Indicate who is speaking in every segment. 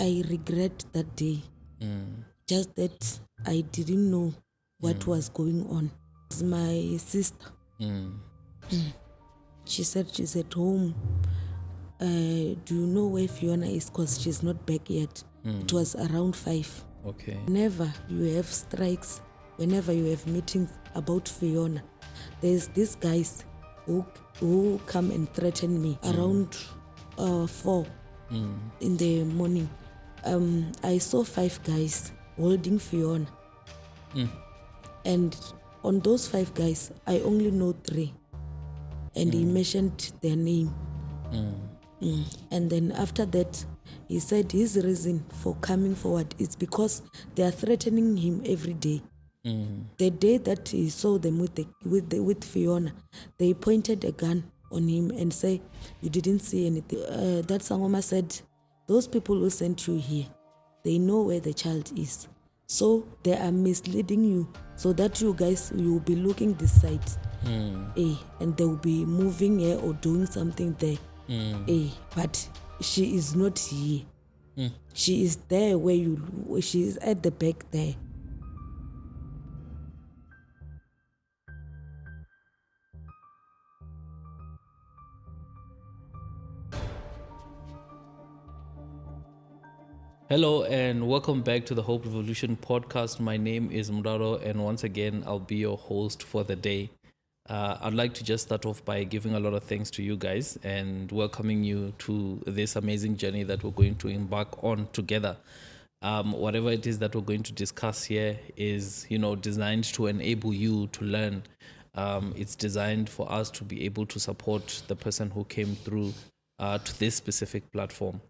Speaker 1: I regret that day. Just that I didn't know what was going on. It's my sister. She said she's at home. Do you know where Fiona is? Because she's not back yet. It was around 5.
Speaker 2: Okay.
Speaker 1: Whenever you have strikes, whenever you have meetings about Fiona, there's these guys who come and threaten me around 4 in the morning. I saw 5 guys holding Fiona. And on those 5 guys, I only know 3. And he mentioned their name. And then after that, he said his reason for coming forward is because they are threatening him every day. The day that he saw them with Fiona, they pointed a gun on him and say, "You didn't see anything." That Sangoma said, "Those people who sent you here, they know where the child is, so they are misleading you, so that you guys you will be looking this side, and they will be moving here or doing something there, but she is not here. She is there she is at the back there."
Speaker 2: Hello and welcome back to the Hope Revolution podcast. My name is Muraro, and once again, I'll be your host for the day. I'd like to just start off by giving a lot of thanks to you guys and welcoming you to this amazing journey that we're going to embark on together. Whatever it is that we're going to discuss here is, designed to enable you to learn. It's designed for us to be able to support the person who came through to this specific platform.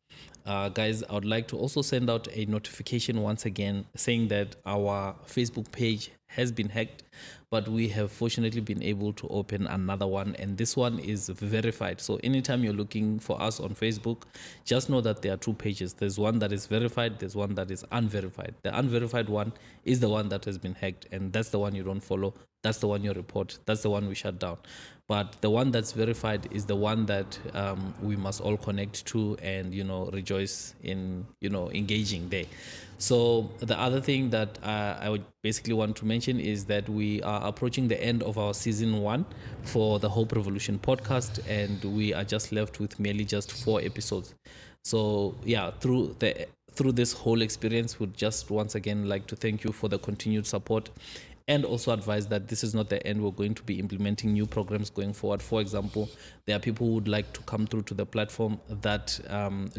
Speaker 2: Guys, I would like to also send out a notification once again saying that our Facebook page has been hacked, but we have fortunately been able to open another one, and this one is verified. So anytime you're looking for us on Facebook, just know that there are 2 pages. There's one that is verified, there's one that is unverified. The unverified one is the one that has been hacked, and that's the one you don't follow. That's the one you report. That's the one we shut down. But the one that's verified is the one that we must all connect to and, rejoice in, engaging there. So the other thing that I would basically want to mention is that we are approaching the end of our season 1 for the Hope Revolution podcast, and we are just left with merely just 4 episodes. So yeah, through this whole experience, we'd just once again like to thank you for the continued support. And also advise that this is not the end. We're going to be implementing new programs going forward. For example, there are people who would like to come through to the platform that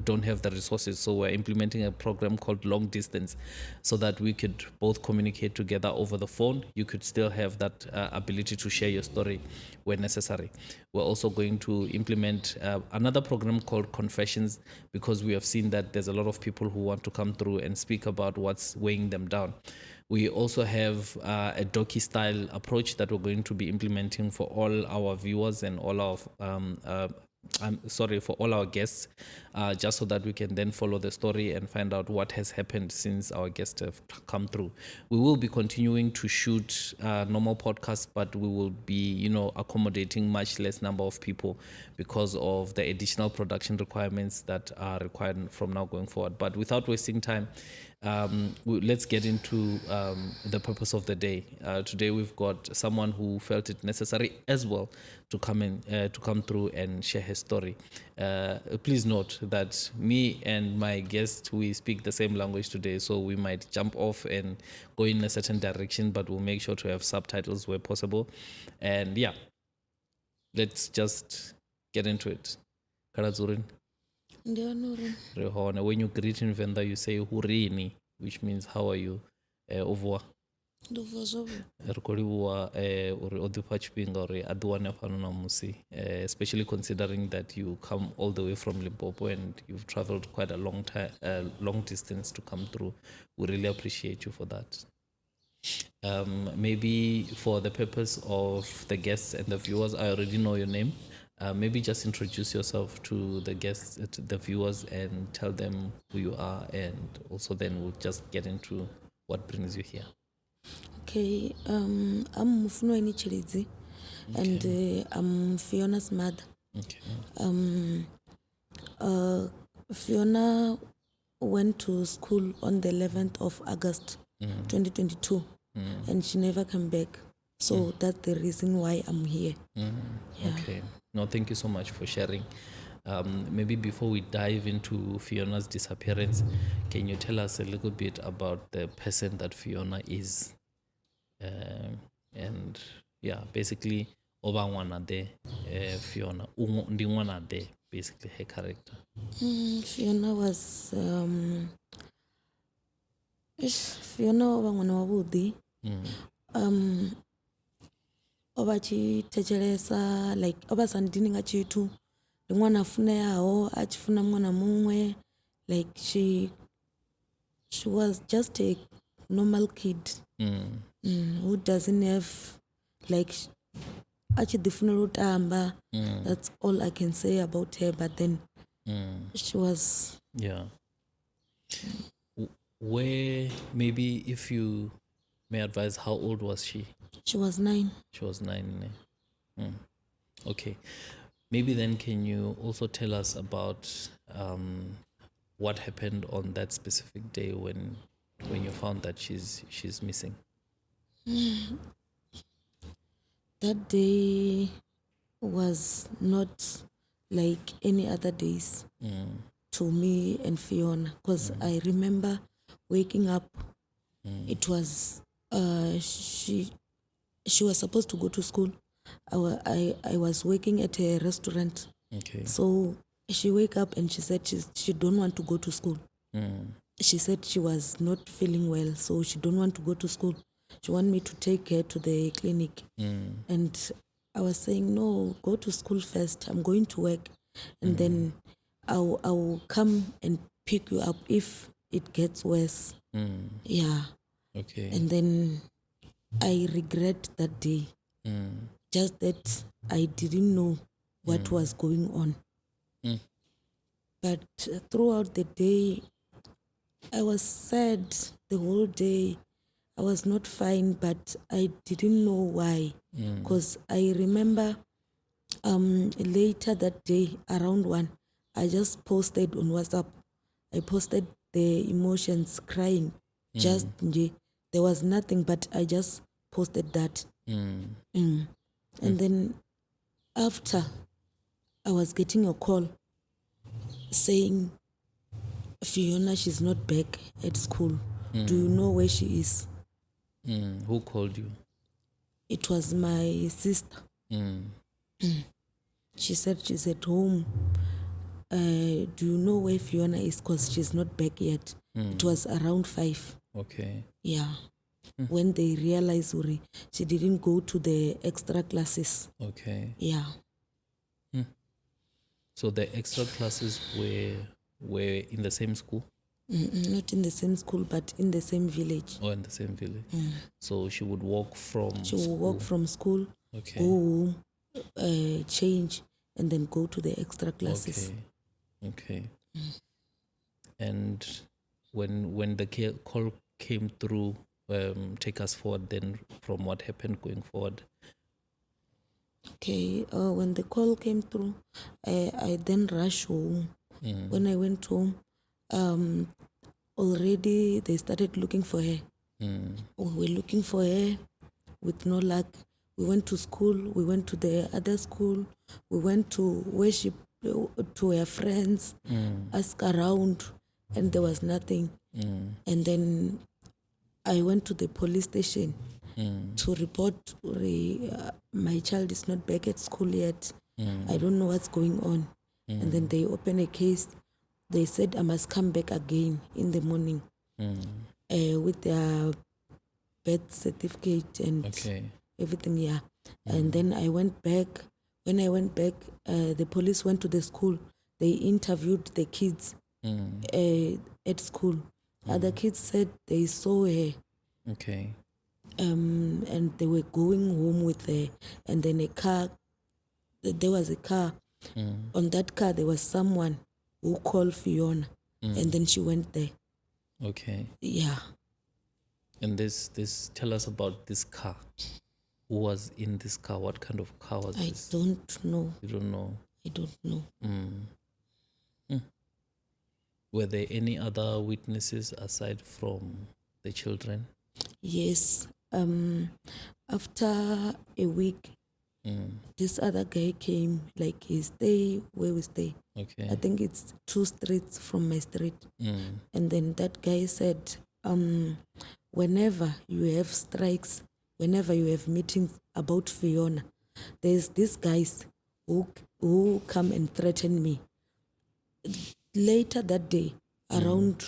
Speaker 2: don't have the resources. So we're implementing a program called Long Distance so that we could both communicate together over the phone. You could still have that ability to share your story when necessary. We're also going to implement another program called Confessions, because we have seen that there's a lot of people who want to come through and speak about what's weighing them down. We also have a docu-style approach that we're going to be implementing for all our viewers and all our for all our guests, just so that we can then follow the story and find out what has happened since our guests have come through. We will be continuing to shoot normal podcasts, but we will be, accommodating much less number of people because of the additional production requirements that are required from now going forward. But without wasting time, let's get into the purpose of the day. Today we've got someone who felt it necessary as well to come through and share his story. Please note that me and my guest, we speak the same language today, so we might jump off and go in a certain direction, but we'll make sure to have subtitles where possible. And yeah, let's just get into it. Karazurin. When you greet in Venda, you say Hurini, which means how are you? Over. Especially considering that you come all the way from Limpopo and you've traveled quite a long distance to come through. We really appreciate you for that. Maybe for the purpose of the guests and the viewers, I already know your name. Maybe just introduce yourself to the guests, to the viewers, and tell them who you are, and also then we'll just get into what brings you here.
Speaker 1: Okay, I'm Mufunweni Chilidzi, and I'm Fiona's mother.
Speaker 2: Okay.
Speaker 1: Fiona went to school on the 11th of August 2022 and she never came back. So that's the reason why I'm here. Yeah.
Speaker 2: Okay. No, thank you so much for sharing. Maybe before we dive into Fiona's disappearance, can you tell us a little bit about the person that Fiona is? And yeah, basically, oba ngwana de Fiona, ndi ngwana de, basically her character.
Speaker 1: Fiona was Fiona oba ngwana wavhuḓi. Oba tshi thetshelesa, like oba sa ndini nga tshithu, ndi ṅwana a funeaho a tshi funa muṅwe na muṅwe, like she was just a normal kid who doesn't have, like, a tshi ḓi funela u tamba. That's all I can say about her. But then she was,
Speaker 2: yeah. Where, maybe if you may advise, how old was she?
Speaker 1: She was 9.
Speaker 2: She was 9. Okay. Maybe then can you also tell us about what happened on that specific day when you found that she's missing?
Speaker 1: That day was not like any other days to me and Fiona, because I remember waking up. It was she was supposed to go to school. I was working at a restaurant.
Speaker 2: Okay.
Speaker 1: So she wake up and she said she don't want to go to school. She said she was not feeling well, so she don't want to go to school. She want me to take her to the clinic. And I was saying, no, go to school first. I'm going to work. And then I will come and pick you up if it gets worse. Yeah.
Speaker 2: Okay.
Speaker 1: And then I regret that day. Just that I didn't know what was going on. But throughout the day, I was sad the whole day. I was not fine, but I didn't know why. Because I remember later that day, around 1, I just posted on WhatsApp. I posted the emotions, crying. Just, there was nothing, but I just posted that. And then after, I was getting a call saying, Fiona, she's not back at school. Do you know where she is?
Speaker 2: Who called you?
Speaker 1: It was my sister. She said she's at home. Do you know where Fiona is? Because she's not back yet. It was around 5.
Speaker 2: Okay.
Speaker 1: Yeah. When they realized she didn't go to the extra classes.
Speaker 2: Okay.
Speaker 1: Yeah.
Speaker 2: So the extra classes were in the same school?
Speaker 1: Not in the same school, but in the same village.
Speaker 2: Oh, in the same village. So she would walk from
Speaker 1: She would walk from school,
Speaker 2: Okay.
Speaker 1: go home, change, and then go to the extra classes.
Speaker 2: Okay. And when the call came through, take us forward then from what happened going forward.
Speaker 1: Okay, when the call came through, I then rushed home. When I went home, already they started looking for her. We were looking for her with no luck. We went to school, we went to the other school, we went to worship to her friends, ask around, and there was nothing. And then I went to the police station to report my child is not back at school yet. I don't know what's going on. And then they opened a case. They said I must come back again in the morning with their birth certificate and everything, yeah. And then I went back. When I went back, the police went to the school. They interviewed the kids at school. Other kids said they saw her.
Speaker 2: Okay.
Speaker 1: And they were going home with her. And then there was a car. On that car, there was someone who called Fiona. And then she went there.
Speaker 2: Okay.
Speaker 1: Yeah.
Speaker 2: And this tell us about this car. Who was in this car? What kind of car was this?
Speaker 1: I don't know.
Speaker 2: You don't know?
Speaker 1: I don't know.
Speaker 2: Were there any other witnesses aside from the children?
Speaker 1: Yes. After a week, this other guy came, like he stay where we stay.
Speaker 2: Okay.
Speaker 1: I think it's 2 streets from my street. And then that guy said, whenever you have strikes, whenever you have meetings about Fiona, there's these guys who come and threaten me. Later that day, around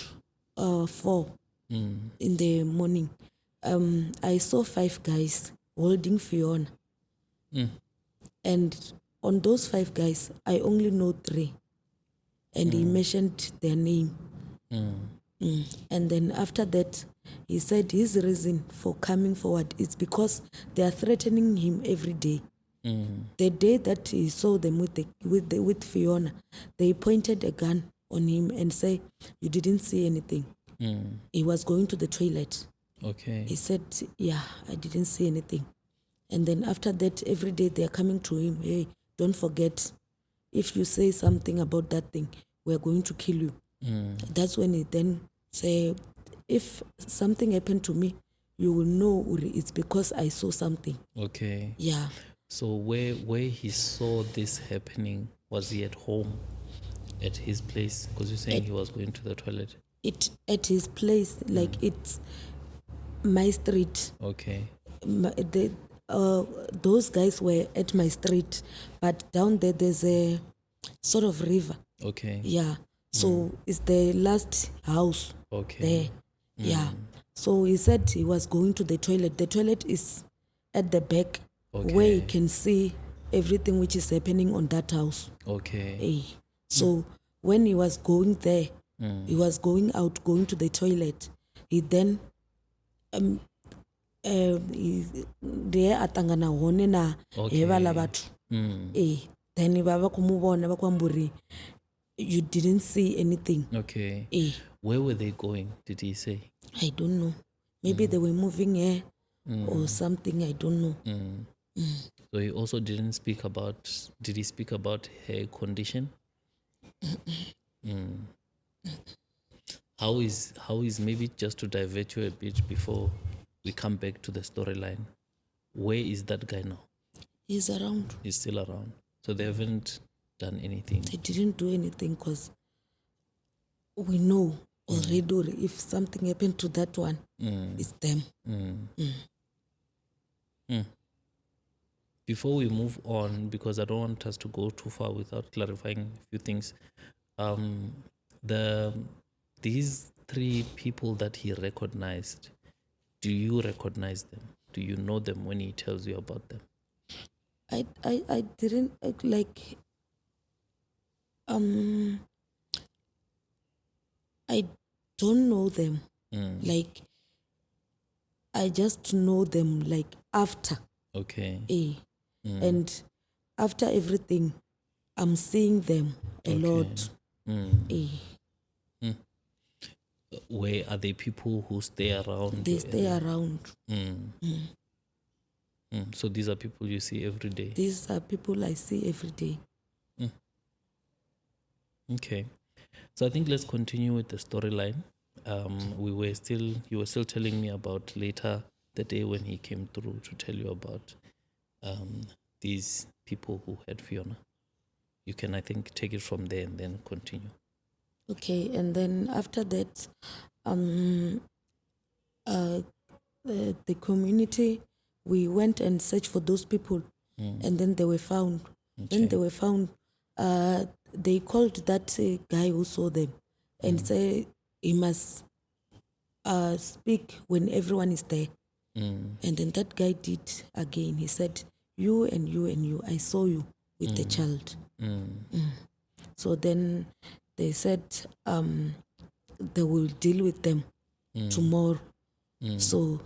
Speaker 1: 4 in the morning, I saw 5 guys holding Fiona. And on those 5 guys, I only know 3. And he mentioned their name. And then after that, he said his reason for coming forward is because they are threatening him every day. The day that he saw them with Fiona, they pointed a gun on him and say, "You didn't see anything." He was going to the toilet.
Speaker 2: Okay.
Speaker 1: He said, "Yeah, I didn't see anything." And then after that, every day they are coming to him, "Hey, don't forget, if you say something about that thing, we're going to kill you." That's when he then say, "If something happened to me, you will know Uri, it's because I saw something."
Speaker 2: Okay.
Speaker 1: Yeah.
Speaker 2: So where he saw this happening, was he at home, at his place? Because you're saying he was going to the toilet.
Speaker 1: It at his place, like it's my street.
Speaker 2: Okay.
Speaker 1: Those guys were at my street, but down there's a sort of river.
Speaker 2: Okay.
Speaker 1: Yeah. So it's the last house
Speaker 2: Okay.
Speaker 1: there. Yeah. So he said he was going to the toilet. The toilet is at the back where you can see everything which is happening on that house.
Speaker 2: Okay.
Speaker 1: So when he was going there, he was going out, going to the toilet. He then there atangana hone na hevala batho. Then baba kumubona bakwamburi, "You didn't see anything."
Speaker 2: Okay. Where were they going? Did he say?
Speaker 1: I don't know. Maybe they were moving here or something. I don't know.
Speaker 2: So he also didn't speak about. Did he speak about her condition? How is maybe just to divert you a bit before we come back to the storyline? Where is that guy now?
Speaker 1: He's around.
Speaker 2: He's still around. So they haven't done anything.
Speaker 1: They didn't do anything because we know already if something happened to that one, it's them.
Speaker 2: Before we move on, because I don't want us to go too far without clarifying a few things, these 3 people that he recognized, do you recognize them? Do you know them when he tells you about them?
Speaker 1: I didn't like. I don't know them. Like, I just know them like after.
Speaker 2: Okay.
Speaker 1: And after everything, I'm seeing them a lot.
Speaker 2: Where are they people who stay around?
Speaker 1: They stay around.
Speaker 2: So these are people you see every day?
Speaker 1: These are people I see every day.
Speaker 2: Okay. So I think let's continue with the storyline. You were still telling me about later the day when he came through to tell you about these people who had Fiona. You can, I think, take it from there and then continue.
Speaker 1: Okay, and then after that, the community, we went and searched for those people, and then they were found. When they were found, they called that guy who saw them and said he must speak when everyone is there. And then that guy did again. He said, "You and you and you, I saw you with the child." So then they said they will deal with them tomorrow. So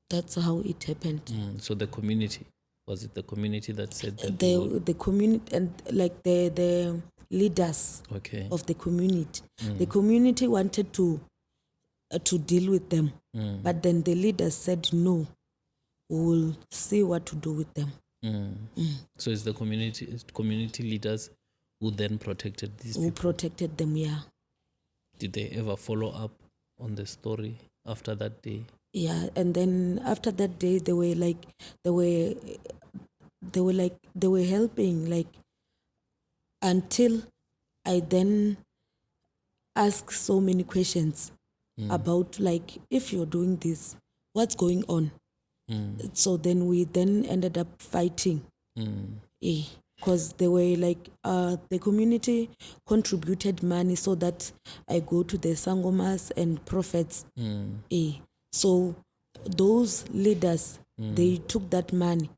Speaker 1: that's how it happened.
Speaker 2: So the community, was it the community that said that?
Speaker 1: The community and like the leaders of the community. The community wanted to deal with them, but then the leaders said no. We will see what to do with them.
Speaker 2: So it's the community leaders who then protected these people.
Speaker 1: Who protected them, yeah.
Speaker 2: Did they ever follow up on the story after that day?
Speaker 1: Yeah, and then after that day, they were helping, like, until I then asked so many questions about, like, if you're doing this, what's going on? So then we then ended up fighting. Because they were like, the community contributed money so that I go to the sangomas and prophets. So those leaders, they took that money,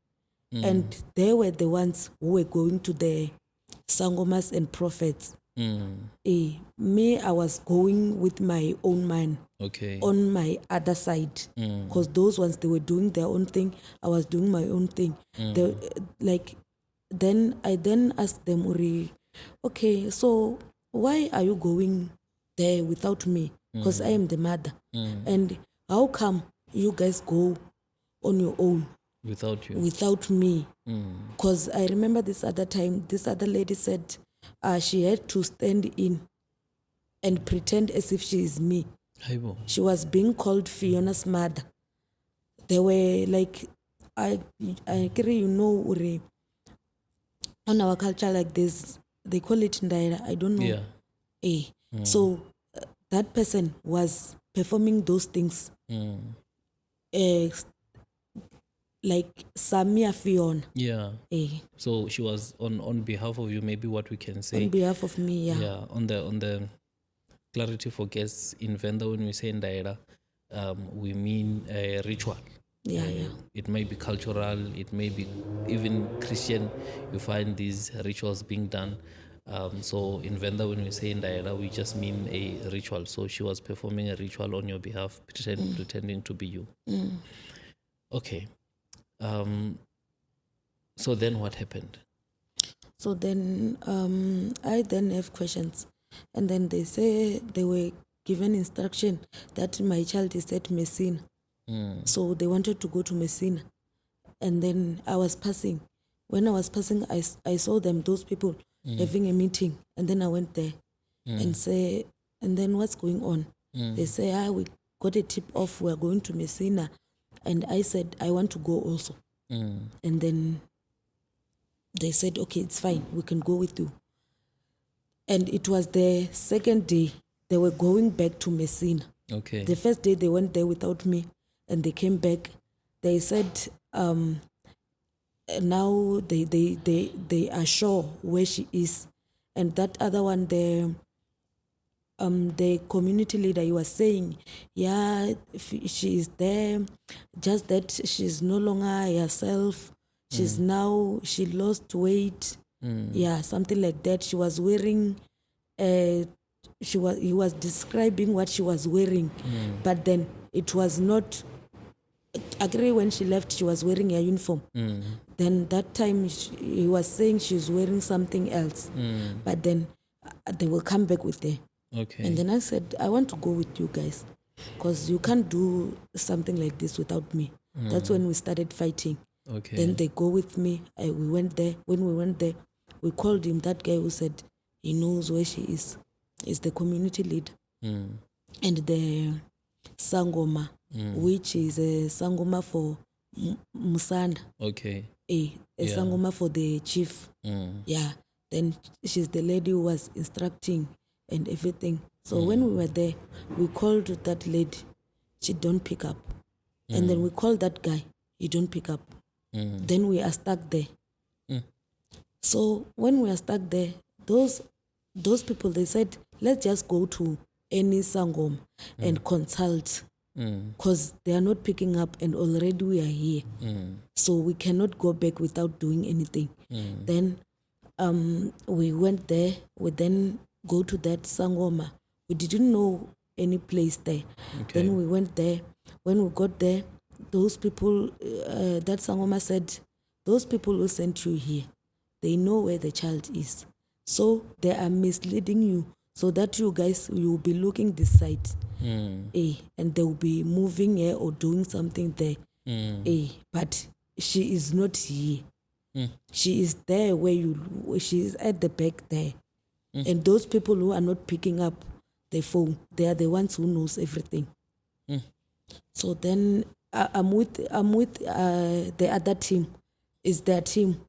Speaker 1: and they were the ones who were going to the sangomas and prophets. Me, I was going with my own man.
Speaker 2: Okay.
Speaker 1: On my other side, because those ones, they were doing their own thing, I was doing my own thing. Then I then asked them, Uri, okay, so why are you going there without me? Because I am the mother. And how come you guys go on your own
Speaker 2: Without you?
Speaker 1: Without me? Because I remember this other time, this other lady said she had to stand in and pretend as if she is me. She was being called Fiona's mother. They were like, I agree, Uri, on our culture like this, they call it ndaira, I don't know. Yeah. So that person was performing those things. Like Samia Fiona.
Speaker 2: Yeah. So she was on behalf of you, maybe what we can say.
Speaker 1: On behalf of me, yeah.
Speaker 2: Yeah. On the clarity for guests in Venda, when we say ndaira, we mean a ritual.
Speaker 1: Yeah.
Speaker 2: It may be cultural, it may be even Christian. You find these rituals being done. So in Venda, when we say ndaira, we just mean a ritual. So she was performing a ritual on your behalf, pretending to be you. Okay. So then what happened?
Speaker 1: So then I then have questions, and then they say they were given instruction that my child is at Messina. So they wanted to go to Messina, and then I was passing. When I was passing, I saw them, those people having a meeting, and then I went there and say, and then what's going on? They say, we got a tip off, we're going to Messina. And I said, I want to go also. And then they said, okay, it's fine, we can go with you. And it was the second day they were going back to Messina.
Speaker 2: Okay.
Speaker 1: The first day they went there without me, and they came back. They said, now they are sure where she is. And that other one, the community leader, he was saying, yeah, she is there, just that she's no longer herself. She's now, she lost weight. Yeah, something like that. She was wearing, he was describing what she was wearing, but then it was not, agree when she left, she was wearing a uniform. Then that time he was saying she's wearing something else, but then they will come back with her.
Speaker 2: Okay.
Speaker 1: And then I said, I want to go with you guys, because you can't do something like this without me. That's when we started fighting.
Speaker 2: Okay.
Speaker 1: Then they go with me. We went there. When we went there, we called him, that guy who said he knows where she is the community leader. And the Sangoma, which is a Sangoma for Musanda.
Speaker 2: Okay.
Speaker 1: A Sangoma for the chief. Yeah. Then she's the lady who was instructing and everything. So when we were there, we called that lady. She don't pick up. And then we called that guy. He don't pick up. Then we are stuck there. So when we are stuck there, those people, they said, let's just go to any Sangom and consult, because they are not picking up, and already we are here. So we cannot go back without doing anything. Then we went there. We then go to that Sangoma. We didn't know any place there.
Speaker 2: Okay.
Speaker 1: Then we went there. When we got there, those people, that Sangoma said, those people who sent you here, they know where the child is. So they are misleading you so that you guys, you will be looking this side. And they will be moving here or doing something there. But she is not here. She is there where she is at the back there. And those people who are not picking up, the phone. They are the ones who knows everything. So then I'm with the other team. It's their team.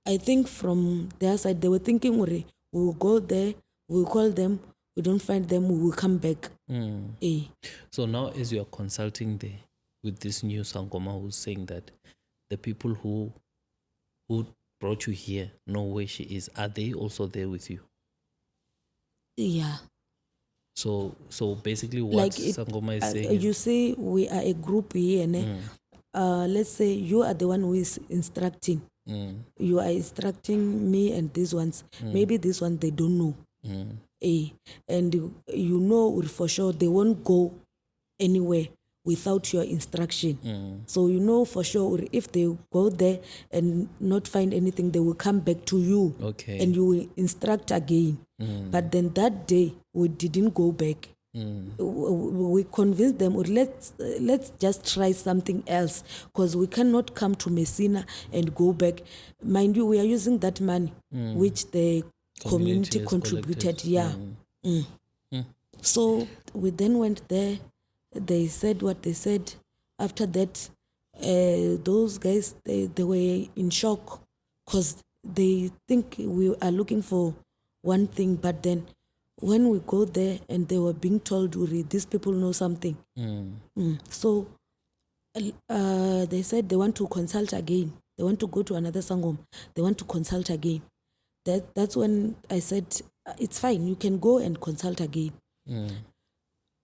Speaker 1: I think from their side they were thinking, we will go there, we'll call them, we don't find them, we will come back.
Speaker 2: So now as you are consulting there with this new Sangoma who's saying that the people who brought you here know where she is, are they also there with you?
Speaker 1: Yeah.
Speaker 2: So basically what Sangoma is saying
Speaker 1: you say we are a group here, let's say you are the one who is instructing. You are instructing me and these ones. Maybe this one they don't know. And you know for sure they won't go anywhere without your instruction. So you know for sure if they go there and not find anything, they will come back to you. And you will instruct again. But then that day we didn't go back. We convinced them, let's just try something else, because we cannot come to Messina and go back. Mind you, we are using that money which the community contributed. So we then went there. They said what they said. After that, those guys, they were in shock, because they think we are looking for one thing, but then when we go there and they were being told, these people know something. So they said they want to consult again. They want to go to another Sangom. They want to consult again. That's when I said, it's fine, you can go and consult again.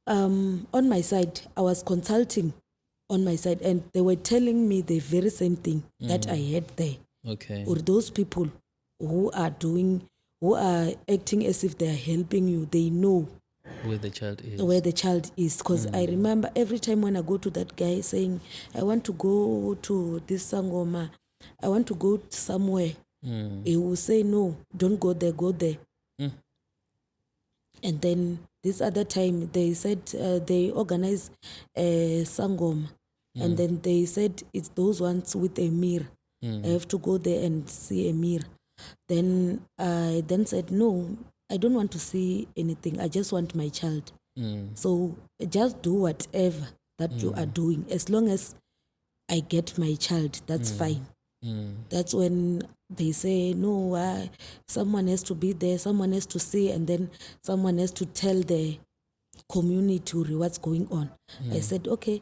Speaker 1: On my side, I was consulting on my side, and they were telling me the very same thing that I had there. Or those people who are acting as if they are helping you, they know
Speaker 2: where the child is.
Speaker 1: Because I remember every time when I go to that guy saying, I want to go to this Sangoma, I want to go somewhere, he will say, no, don't go there, go there. And then this other time they said they organized a Sangoma, and then they said it's those ones with a mirror. I have to go there and see a mirror. Then I said, no, I don't want to see anything. I just want my child. So just do whatever that you are doing. As long as I get my child, that's fine. That's when they say, no, someone has to be there, someone has to see, and then someone has to tell the community what's going on. I said, okay,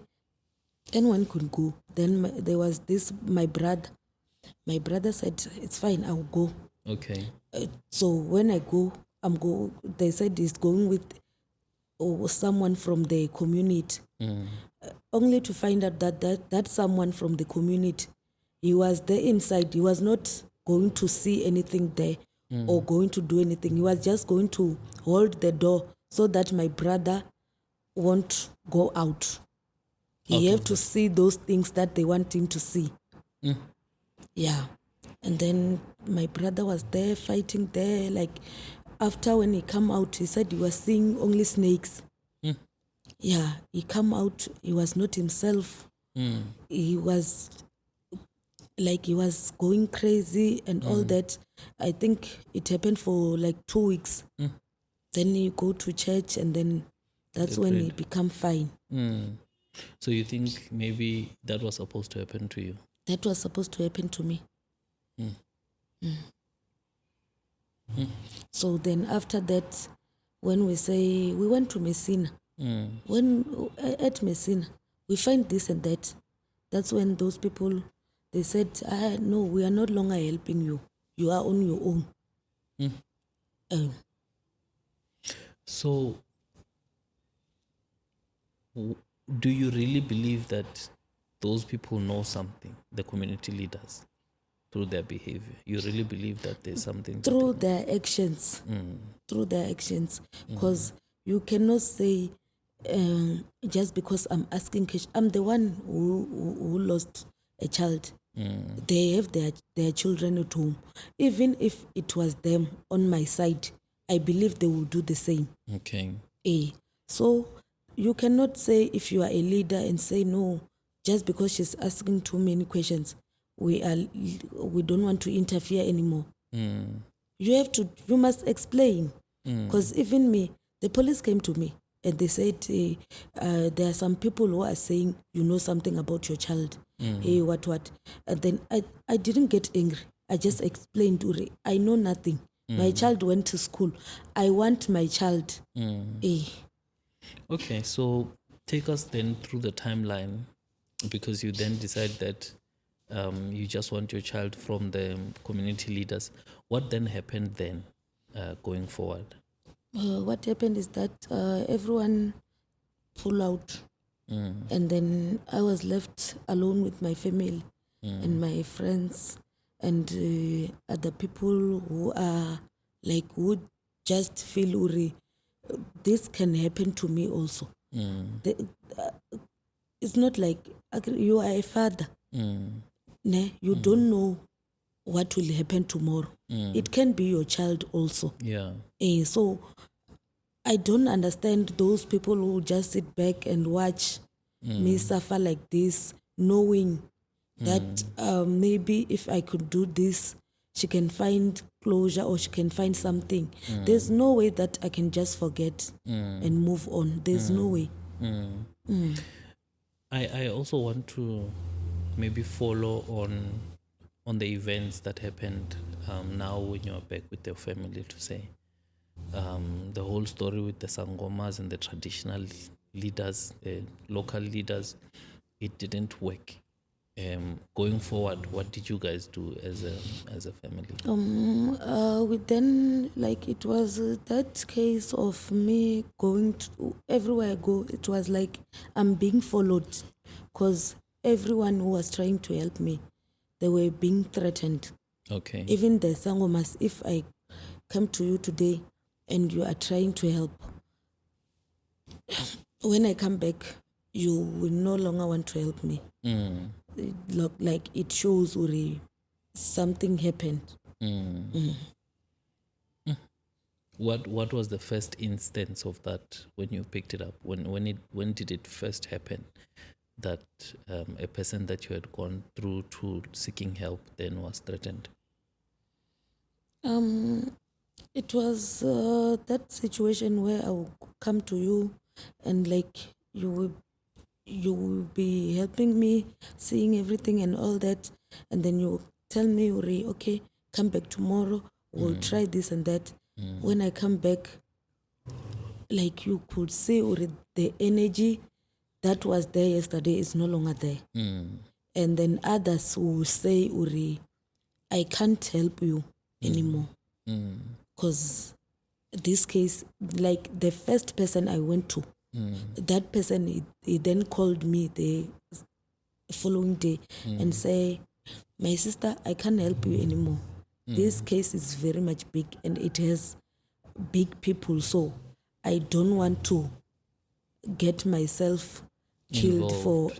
Speaker 1: anyone could go. Then there was my brother. My brother said, it's fine, I'll go. So when I go, they said he's going with someone from the community. Only to find out that someone from the community, he was there inside. He was not going to see anything there or going to do anything. He was just going to hold the door so that my brother won't go out. He have to see those things that they want him to see. Yeah. And then my brother was there fighting there. Like after when he come out, he said he was seeing only snakes. Yeah, he come out, he was not himself. He was going crazy and all that. I think it happened for like 2 weeks. Then he go to church, and then that's when he become fine.
Speaker 2: So you think maybe that was supposed to happen to you?
Speaker 1: That was supposed to happen to me. So then after that, when we say we went to Messina, when at Messina we find this and that, that's when those people, they said, no, we are not longer helping you. You are on your own.
Speaker 2: So do you really believe that those people know something, the community leaders, through their behavior? You really believe that there's something?
Speaker 1: Through their actions. Because you cannot say, just because I'm asking cash, I'm the one who lost a child. They have their children at home. Even if it was them on my side, I believe they will do the same. So you cannot say, if you are a leader, and say, no, just because she's asking too many questions, we don't want to interfere anymore. You must explain. Because even me, the police came to me and they said, there are some people who are saying, you know something about your child. Hey, what? And then I didn't get angry. I just explained, Uri, I know nothing. My child went to school. I want my child. Hey.
Speaker 2: Okay, so take us then through the timeline, because you then decide that you just want your child from the community leaders. What then happened then going forward?
Speaker 1: What happened is that everyone pulled out. And then I was left alone with my family and my friends and other people who are like, who just feel, Uri, this can happen to me also. It's not like you are a father. You don't know what will happen tomorrow. It can be your child also.
Speaker 2: Yeah.
Speaker 1: So I don't understand those people who just sit back and watch me suffer like this, knowing that maybe if I could do this, she can find closure or she can find something. There's no way that I can just forget and move on. There's no way.
Speaker 2: I also want to maybe follow on the events that happened now when you're back with your family, to say the whole story with the Sangomas and the traditional leaders, the local leaders. It didn't work. Going forward, what did you guys do as a family?
Speaker 1: We then, like, it was that case of me going to everywhere I go. It was like I'm being followed, because everyone who was trying to help me, they were being threatened.
Speaker 2: Okay.
Speaker 1: Even the Sangomas, if I come to you today and you are trying to help, when I come back, you will no longer want to help me. Like it shows, Uri, something happened.
Speaker 2: What was the first instance of that when you picked it up? When did it first happen that a person that you had gone through to seeking help then was threatened?
Speaker 1: It was that situation where I will come to you and like you will be helping me, seeing everything and all that, and then you tell me, Uri, okay, come back tomorrow, we'll try this and that. When I come back, like you could see, Uri, the energy that was there yesterday is no longer there. And then others will say, Uri, I can't help you anymore. Because this case, like the first person I went to, that person, he then called me the following day and say, my sister, I can't help you anymore. This case is very much big and it has big people, so I don't want to get myself killed for,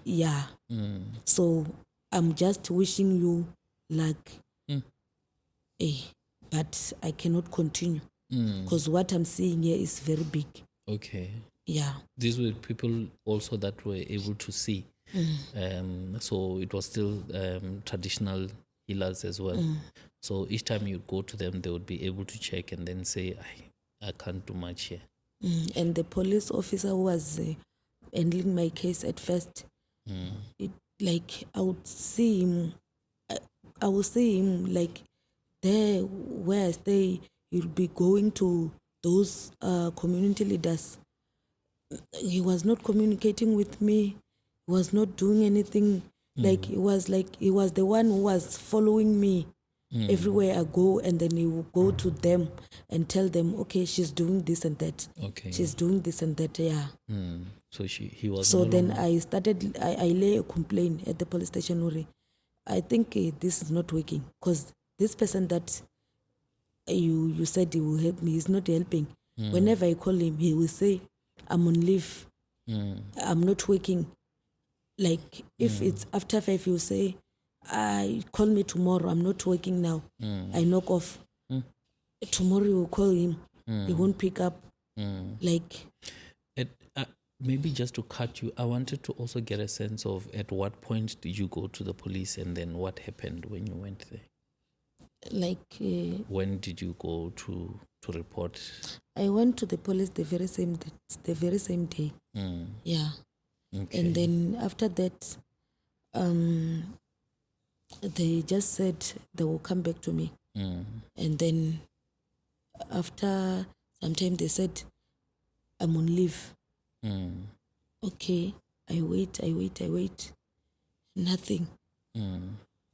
Speaker 1: so I'm just wishing you luck. But I cannot continue because what I'm seeing here is very big.
Speaker 2: Okay.
Speaker 1: Yeah.
Speaker 2: These were people also that were able to see. So it was still traditional healers as well. So each time you go to them, they would be able to check and then say, I can't do much here.
Speaker 1: And the police officer who was handling my case at first, like I would see him, like there where I stay, he'll be going to those community leaders. He was not communicating with me. He was not doing anything. Like he was the one who was following me everywhere I go, and then he will go to them and tell them, okay, she's doing this and that.
Speaker 2: Okay.
Speaker 1: She's doing this and that, yeah.
Speaker 2: So he was.
Speaker 1: So then I started. I lay a complaint at the police station. Uri, I think this is not working because this person that you said he will help me is not helping. Whenever I call him, he will say, I'm on leave. I'm not working. Like if it's after 5, he'll say, call me tomorrow. I'm not working now. I knock off. Tomorrow you will call him. He won't pick up. Like
Speaker 2: maybe just to cut you, I wanted to also get a sense of at what point did you go to the police and then what happened when you went there? When did you go to report?
Speaker 1: I went to the police the very same day. Yeah.
Speaker 2: Okay.
Speaker 1: And then after that, they just said they will come back to me. And then after some time, they said, I'm on leave. Okay, I wait. Nothing.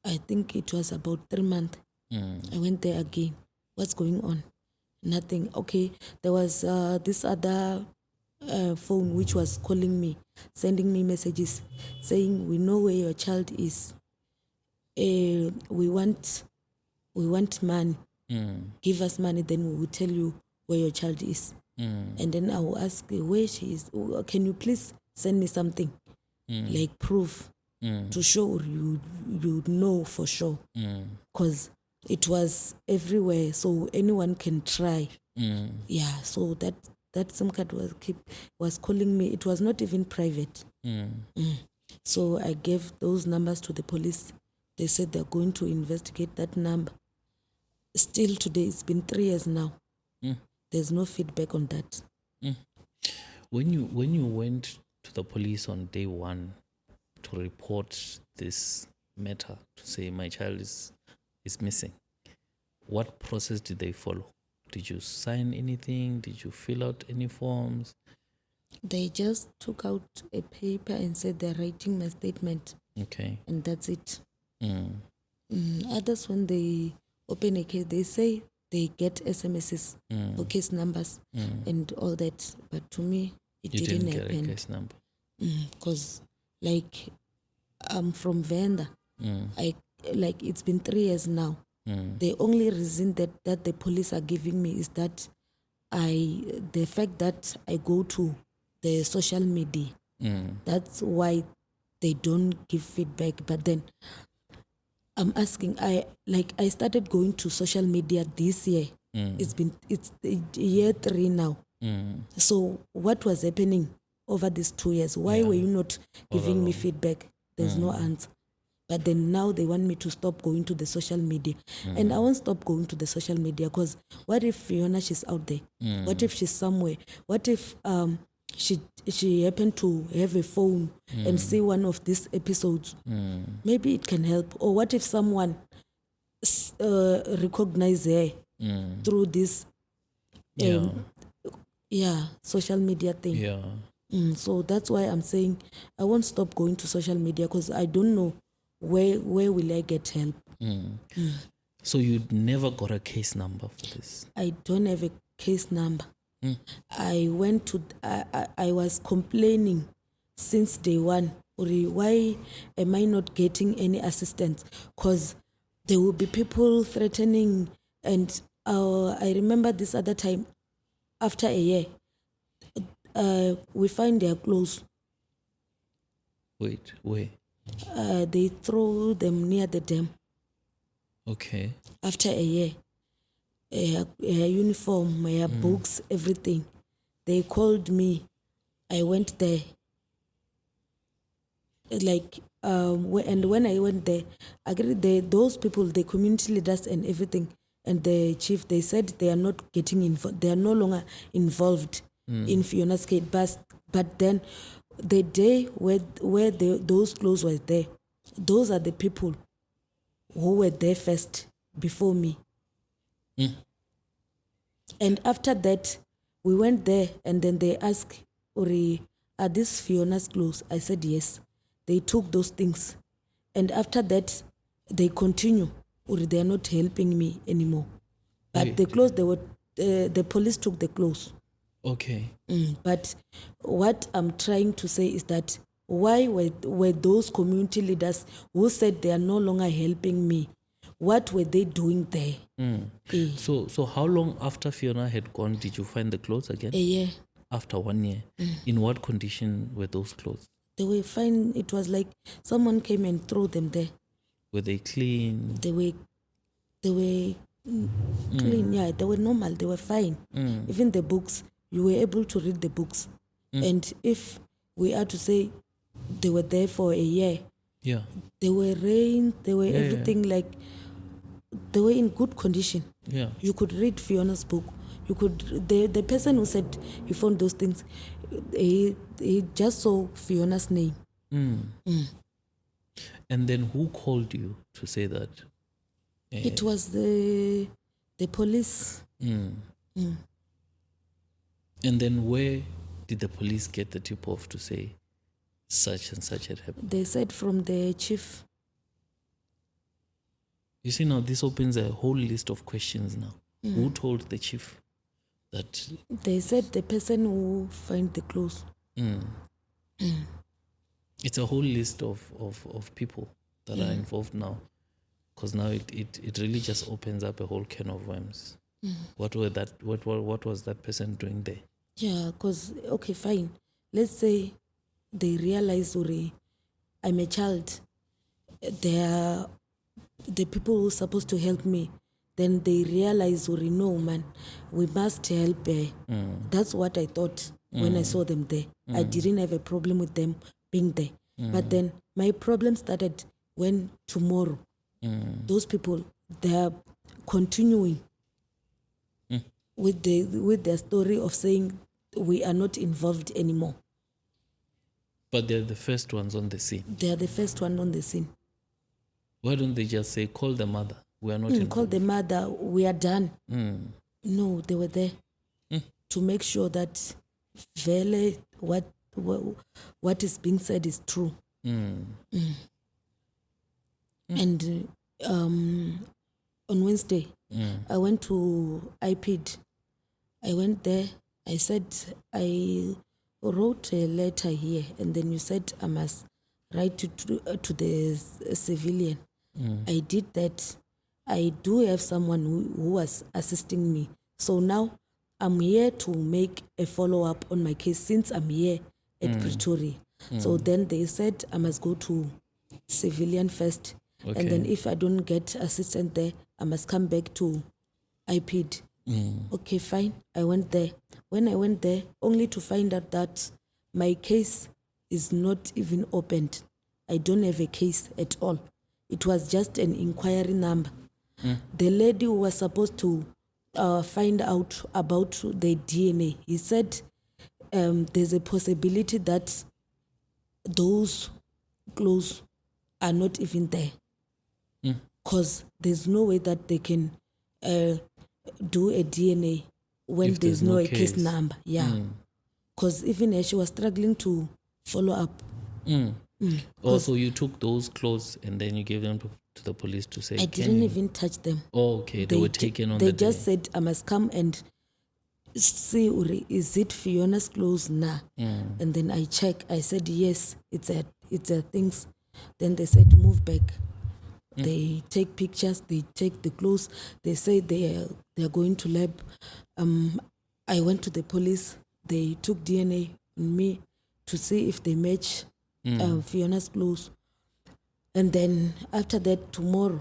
Speaker 1: I think it was about 3 months. I went there again. What's going on? Nothing. Okay, there was this other phone which was calling me, sending me messages saying, we know where your child is. We want money. Give us money, then we will tell you where your child is. And then I will ask where she is. Can you please send me something like proof to show you know for sure, because it was everywhere, so anyone can try. Yeah, so that SIM card was calling me. It was not even private. So I gave those numbers to the police. They said they're going to investigate that number. Still today, it's been 3 years now. There's no feedback on that.
Speaker 2: When you went to the police on day one to report this matter, to say my child is missing, what process did they follow? Did you sign anything? Did you fill out any forms?
Speaker 1: They just took out a paper and said they're writing my statement.
Speaker 2: Okay.
Speaker 1: And that's it. Others, when they open a case, they say they get SMSs for case numbers and all that. But to me, it didn't
Speaker 2: get
Speaker 1: happen.
Speaker 2: A case number.
Speaker 1: Because I'm from Venda. It's been 3 years now. The only reason that the police are giving me is that the fact that I go to the social media. That's why they don't give feedback. But then I'm asking, I started going to social media this year. It's year 3 now. So what was happening over these 2 years? Why were you not giving me feedback? There's no answer. But then now they want me to stop going to the social media. And I won't stop going to the social media, because what if Fiona, she's out there? What if she's somewhere? What if she happened to have a phone and see one of these episodes? Maybe it can help. Or what if someone recognize her through this social media thing? So that's why I'm saying I won't stop going to social media, because I don't know where will I get help.
Speaker 2: So you never got a case number for this?
Speaker 1: I don't have a case number. I went to I was complaining since day one. Why am I not getting any assistance? Because there will be people threatening. And I remember this other time, after a year, we find their clothes.
Speaker 2: Wait, where?
Speaker 1: They throw them near the dam.
Speaker 2: Okay.
Speaker 1: After a year, her uniform, her books, everything. They called me. I went there. And when I went there, those people, the community leaders and everything, and the chief, they said they are not getting involved. They are no longer involved in Fiona's case. But then, the day where those clothes were there, those are the people who were there first before me. And after that, we went there, and then they asked, are these Fiona's clothes? I said yes. They took those things. And after that, they continue, they are not helping me anymore. But the clothes, the police took the clothes.
Speaker 2: Okay.
Speaker 1: But what I'm trying to say is that why were those community leaders who said they are no longer helping me, what were they doing there?
Speaker 2: So how long after Fiona had gone did you find the clothes again?
Speaker 1: A year.
Speaker 2: After 1 year. In what condition were those clothes?
Speaker 1: They were fine. It was like someone came and threw them there.
Speaker 2: Were they clean?
Speaker 1: They were clean. Yeah, they were normal. They were fine. Even the books, you were able to read the books. And if we are to say they were there for a year, they were rain, they were everything like they were in good condition.
Speaker 2: Yeah.
Speaker 1: You could read Fiona's book. You could the person who said he found those things, he just saw Fiona's name.
Speaker 2: And then who called you to say that?
Speaker 1: It was the police.
Speaker 2: And then where did the police get the tip off to say such and such had happened?
Speaker 1: They said from the chief.
Speaker 2: You see, now this opens a whole list of questions now. Who told the chief that?
Speaker 1: They said the person who found the clothes.
Speaker 2: It's a whole list of people that are involved now, because now it really just opens up a whole can of worms. What was that person doing there?
Speaker 1: Yeah, because, okay, fine. Let's say they realize, I'm a child. They are the people who are supposed to help me. Then they realize, no, man, we must help her. That's what I thought when I saw them there. I didn't have a problem with them being there. But then my problem started when tomorrow, those people, they're continuing with their story of saying we are not involved anymore.
Speaker 2: But they're the first ones on the scene.
Speaker 1: They are the first one on the scene.
Speaker 2: Why don't they just say, call the mother? We are not involved.
Speaker 1: Call the mother, we are done. No, they were there to make sure that Vele, what is being said is true. And on Wednesday, I went to IPID. I went there. I said, I wrote a letter here, and then you said I must write to the civilian. I did that. I do have someone who was assisting me. So now I'm here to make a follow-up on my case since I'm here at Pretoria. So then they said I must go to civilian first.
Speaker 2: Okay.
Speaker 1: And then if I don't get assistance there, I must come back to IPID. Okay, fine. I went there. When I went there, only to find out that my case is not even opened. I don't have a case at all. It was just an inquiry number. The lady who was supposed to find out about the DNA, he said there's a possibility that those clothes are not even there. Because there's no way that they can do a DNA when
Speaker 2: If
Speaker 1: there's no
Speaker 2: case.
Speaker 1: case number. Yeah. Because even she was struggling to follow up.
Speaker 2: Also, you took those clothes and then you gave them to the police to say,
Speaker 1: I didn't even touch them.
Speaker 2: Oh, okay. They were taken on
Speaker 1: They
Speaker 2: the
Speaker 1: just
Speaker 2: day.
Speaker 1: said, I must come and see, is it Fiona's clothes now? And then I check. I said, yes, it's a things. Then they said, move back. They take pictures. They take the clothes. They say they are going to lab. I went to the police. They took DNA on me to see if they match Fiona's clothes. And then after that, tomorrow,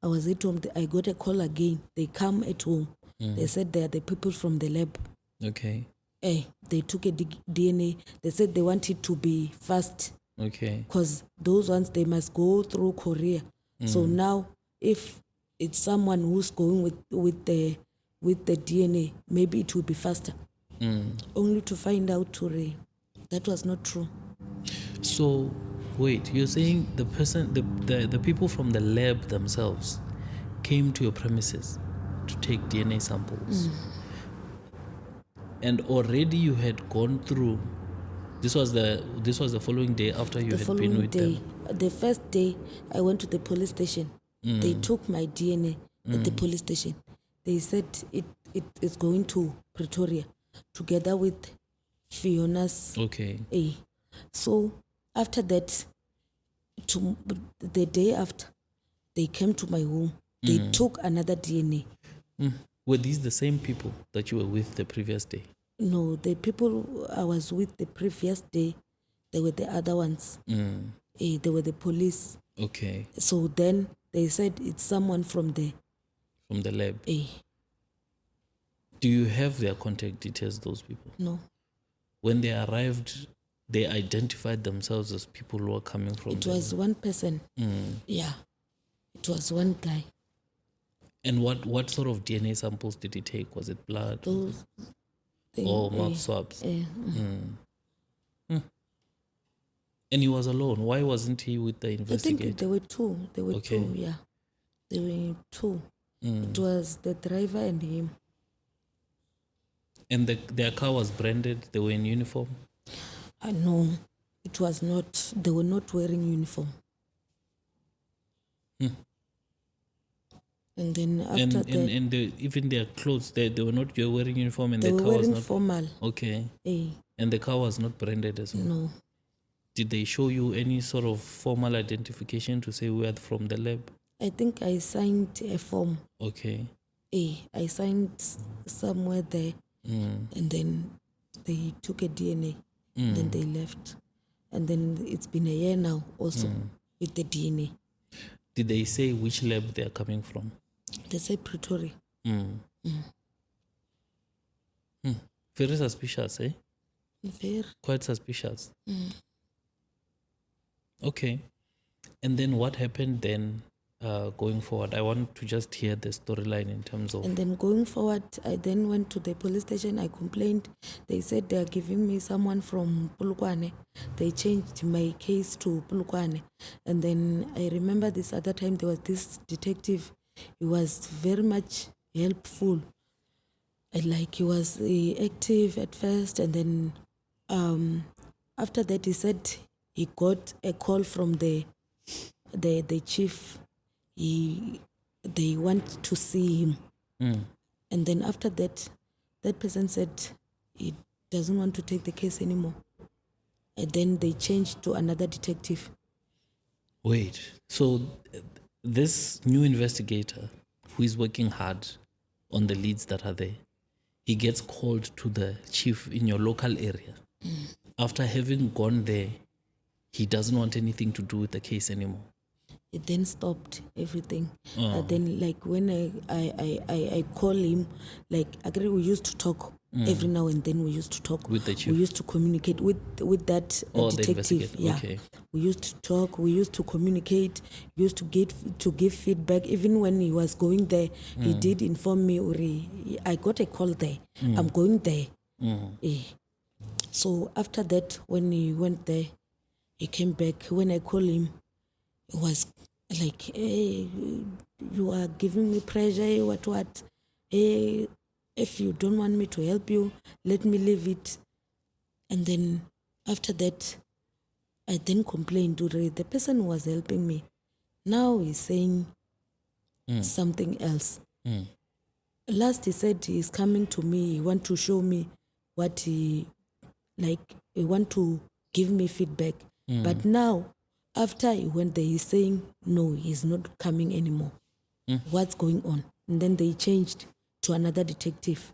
Speaker 1: I was at home. I got a call again. They come at home. They said they are the people from the lab.
Speaker 2: Okay.
Speaker 1: They took a DNA. They said they want it to be fast.
Speaker 2: Okay.
Speaker 1: Because those ones, they must go through Korea. So now, if it's someone who's going with the DNA, maybe it will be faster. Only to find out that was not true.
Speaker 2: So, wait, you're saying the person, the people from the lab themselves came to your premises to take DNA samples, and already you had gone through. This was the following day after you had been with them.
Speaker 1: The first day, I went to the police station. They took my DNA at the police station. They said it is going to Pretoria together with Fiona's.
Speaker 2: Okay.
Speaker 1: So after that, the day after, they came to my home. They took another DNA.
Speaker 2: Were these the same people that you were with the previous day?
Speaker 1: No, the people I was with the previous day, they were the other ones. They were the police.
Speaker 2: Okay.
Speaker 1: So then they said it's someone from the
Speaker 2: lab. Do you have their contact details, those people?
Speaker 1: No.
Speaker 2: When they arrived, they identified themselves as people who were coming from
Speaker 1: It was one person. Yeah. It was one guy.
Speaker 2: And what sort of DNA samples did he take? Was it blood
Speaker 1: Those things.
Speaker 2: or mouth swabs? And he was alone. Why wasn't he with the
Speaker 1: I
Speaker 2: investigator?
Speaker 1: think there were two. There were
Speaker 2: Okay.
Speaker 1: two, yeah. There were two. It was the driver and him.
Speaker 2: And their car was branded. They were in uniform.
Speaker 1: No, it was not. They were not wearing uniform. And then after that,
Speaker 2: And even their clothes, they were not wearing uniform, and
Speaker 1: they
Speaker 2: the
Speaker 1: were
Speaker 2: car was
Speaker 1: wearing
Speaker 2: not
Speaker 1: formal.
Speaker 2: okay.
Speaker 1: Eh,
Speaker 2: And the car was not branded as well.
Speaker 1: no,
Speaker 2: Did they show you any sort of formal identification to say we are from the lab?
Speaker 1: I think I signed a form.
Speaker 2: Okay.
Speaker 1: I signed somewhere there, and then they took a DNA, and then they left. And then it's been a year now also with the DNA.
Speaker 2: Did they say which lab they are coming from?
Speaker 1: They say Pretoria.
Speaker 2: Very suspicious, eh?
Speaker 1: Very.
Speaker 2: Quite suspicious. Okay. And then what happened then going forward? I want to just hear the storyline in terms of...
Speaker 1: And then going forward, I then went to the police station. I complained. They said they are giving me someone from Polokwane. They changed my case to Polokwane. And then I remember this other time there was this detective. He was very much helpful. And like he was active at first, and then after that he said he got a call from the chief. They want to see him. And then after that, that person said he doesn't want to take the case anymore. And then they changed to another detective.
Speaker 2: Wait, so this new investigator who is working hard on the leads that are there, he gets called to the chief in your local area. After having gone there, he doesn't want anything to do with the case anymore.
Speaker 1: It then stopped everything. Then like when I call him, like actually we used to talk every now and then. We used to talk
Speaker 2: With the chief?
Speaker 1: We used to communicate with that
Speaker 2: The
Speaker 1: detective.
Speaker 2: investigator.
Speaker 1: Yeah,
Speaker 2: Okay.
Speaker 1: we used to talk. We used to communicate. Used to give feedback. Even when he was going there, he did inform me, Uri, I got a call there. I'm going there. So after that, when he went there, he came back. When I called him, it was like, hey, you are giving me pressure, hey, what? Hey, if you don't want me to help you, let me leave it. And then after that, I then complained to the person who was helping me. Now he's saying something else. Last he said he's coming to me, he want to show me what he want to give me feedback. But now, after he went there, he's saying, no, he's not coming anymore. What's going on? And then they changed to another detective.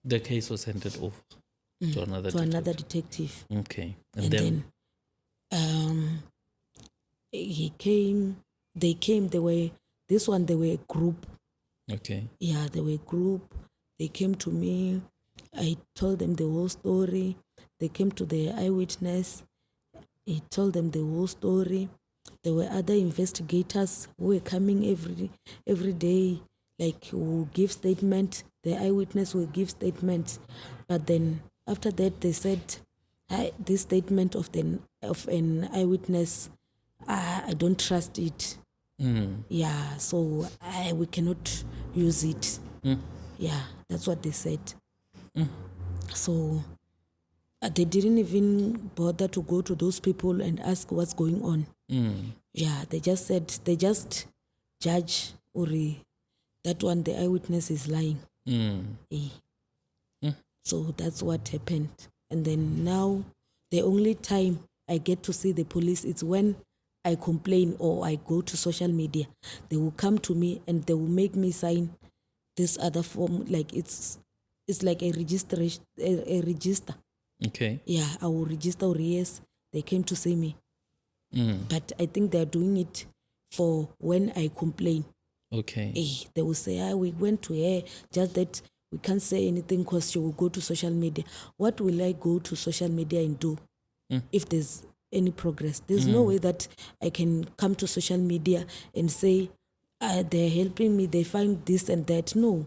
Speaker 2: The case was handed over to another
Speaker 1: Another detective.
Speaker 2: Okay.
Speaker 1: And then they came, they were a group.
Speaker 2: Okay.
Speaker 1: Yeah, they were a group. They came to me. I told them the whole story. They came to the eyewitness. He told them the whole story. There were other investigators who were coming every day, like who give statement. The eyewitness will give statements, but then after that they said, this statement of an eyewitness, I don't trust it. Yeah, so we cannot use it. Yeah, that's what they said. So they didn't even bother to go to those people and ask what's going on. Yeah, they just said, they just judge Uri, that one, the eyewitness is lying. So that's what happened. And then now, the only time I get to see the police is when I complain or I go to social media. They will come to me and they will make me sign this other form, like it's like a registration, a register.
Speaker 2: Okay.
Speaker 1: Yeah, I will register, or yes, they came to see me. But I think they're doing it for when I complain.
Speaker 2: Okay.
Speaker 1: They will say, we went to her, just that we can't say anything because she will go to social media. What will I go to social media and do if there's any progress? There's no way that I can come to social media and say, they're helping me, they find this and that. No,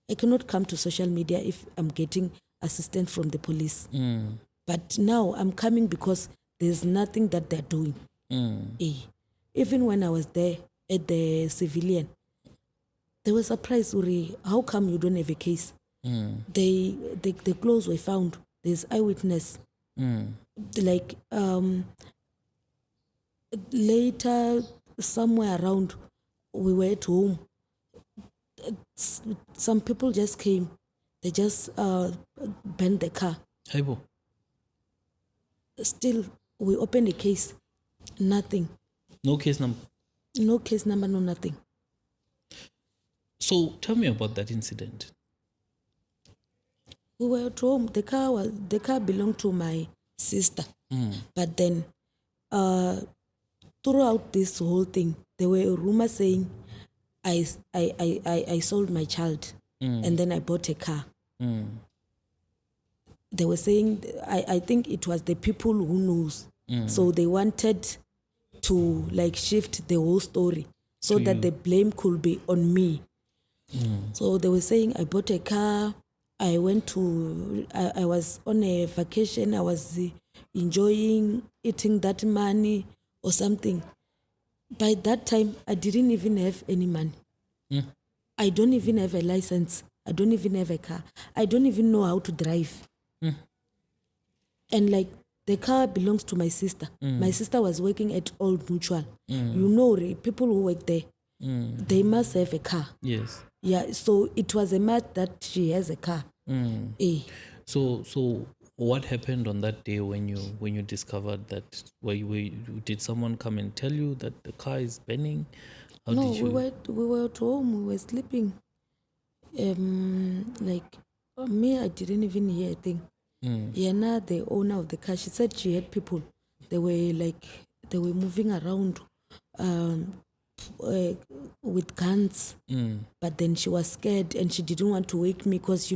Speaker 1: I cannot come to social media if I'm getting assistance from the police. But now I'm coming because there's nothing that they're doing. Even when I was there at the civilian, they were surprised, Uri, how come you don't have a case? The clothes were found. There's eyewitness. Like later, somewhere around, we were at home. Some people just came. They just burned the car.
Speaker 2: Aibo.
Speaker 1: Still, we opened a case. Nothing.
Speaker 2: No case number.
Speaker 1: No case number, no nothing.
Speaker 2: So tell me about that incident.
Speaker 1: We were at home. The car belonged to my sister. But then throughout this whole thing, there were rumors saying I sold my child and then I bought a car. They were saying, I think it was the people who knows. So they wanted to like shift the whole story so that the blame could be on me. So they were saying I bought a car. I was on a vacation. I was enjoying eating that money or something. By that time, I didn't even have any money. I don't even have a license. I don't even have a car. I don't even know how to drive. And like the car belongs to my sister. My sister was working at Old Mutual. You know, people who work there, they must have a car.
Speaker 2: Yes.
Speaker 1: Yeah, so it was a match that she has a car.
Speaker 2: So what happened on that day when you discovered that? Did someone come and tell you that the car is burning? How
Speaker 1: No,
Speaker 2: did you?
Speaker 1: we were at home. We were sleeping. Like me, I didn't even hear a thing. Yana, the owner of the car, she said she had people. They were moving around with guns. But then she was scared and she didn't want to wake me because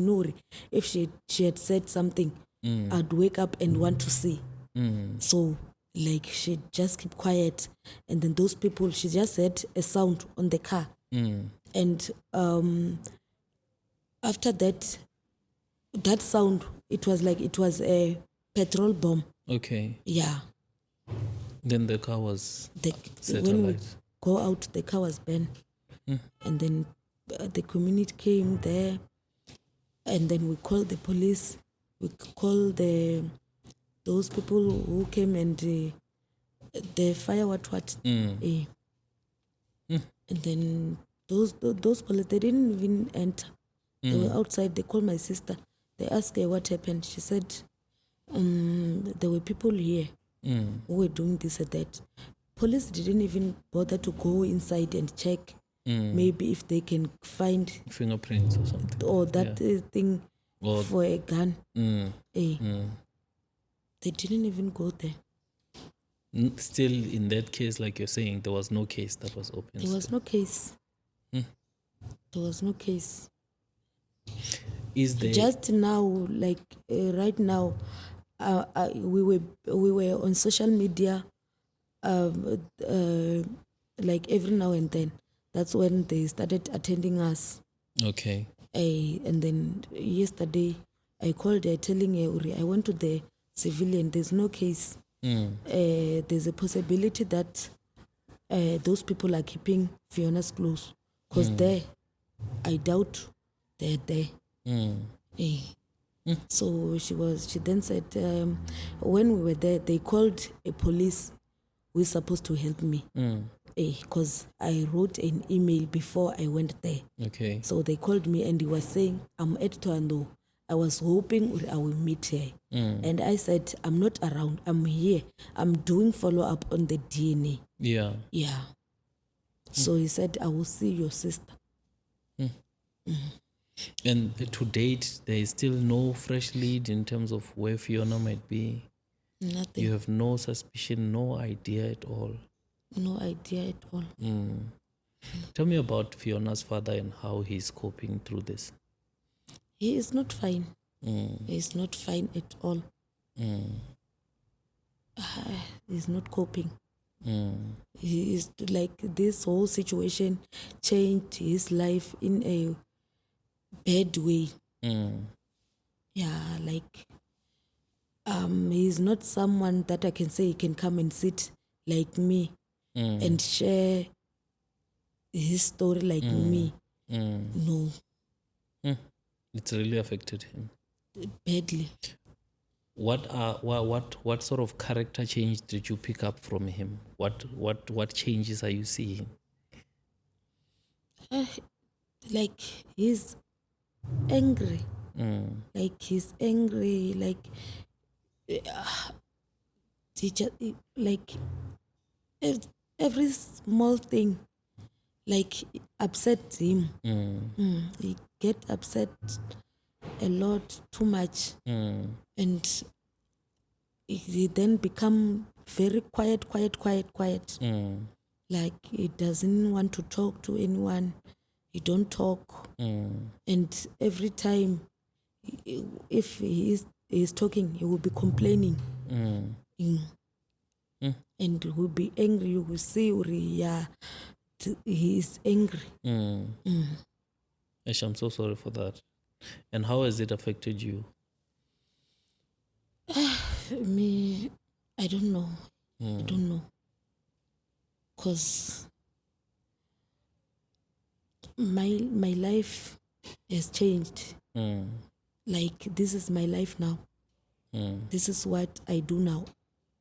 Speaker 1: if she had said something, I'd wake up and want to see. So like she just keep quiet, and then those people, she just heard a sound on the car. And after that sound, it was a petrol bomb. Okay. Yeah.
Speaker 2: Then the car was set
Speaker 1: when
Speaker 2: alight.
Speaker 1: we go out, the car was burned. And then the community came there, and then we called the police. We called those people who came and the fire what. And then those police, they didn't even enter. They were outside. They called my sister. They asked her what happened. She said there were people here who were doing this and that. Police didn't even bother to go inside and check maybe if they can find
Speaker 2: fingerprints or something,
Speaker 1: or that thing for a gun. They didn't even go there.
Speaker 2: Still, in that case, like you're saying, there was no case that was open.
Speaker 1: There was no case. There was no case.
Speaker 2: Is there
Speaker 1: just now, like right now, we were on social media, like every now and then. That's when they started attending us.
Speaker 2: Okay.
Speaker 1: And then yesterday, I called her telling her, Uri, I went to the civilian. There's no case. There's a possibility that those people are keeping Fiona'S close. Because there, I doubt they're there. So she then said, when we were there, they called a police who is supposed to help me. Because I wrote an email before I went there.
Speaker 2: Okay.
Speaker 1: So they called me and he was saying, I'm at Toando. I was hoping I will meet her. And I said, I'm not around. I'm here. I'm doing follow-up on the DNA.
Speaker 2: Yeah.
Speaker 1: Yeah. So he said, I will see your sister.
Speaker 2: And to date, there is still no fresh lead in terms of where Fiona might be?
Speaker 1: Nothing.
Speaker 2: You have no suspicion, no idea at all?
Speaker 1: No idea at all.
Speaker 2: Tell me about Fiona's father and how he's coping through this.
Speaker 1: He is not fine. He is not fine at all. He's not coping. He is like, this whole situation changed his life in a bad way. Yeah, like he's not someone that I can say he can come and sit like me and share his story like me. No,
Speaker 2: It's really affected him.
Speaker 1: badly.
Speaker 2: What sort of character change did you pick up from him? What changes are you seeing?
Speaker 1: Like he's angry. Like he's angry. Like he just like every small thing like upsets him. He get upset a lot, too much, and he then become very quiet. Like he doesn't want to talk to anyone. He don't talk, and every time if he is talking, he will be complaining. And he will be angry. You will see, yeah, he is angry.
Speaker 2: Ash, I'm so sorry for that. And how has it affected you?
Speaker 1: Me, I don't know. I don't know. Because my life has changed. Like, this is my life now. This is what I do now.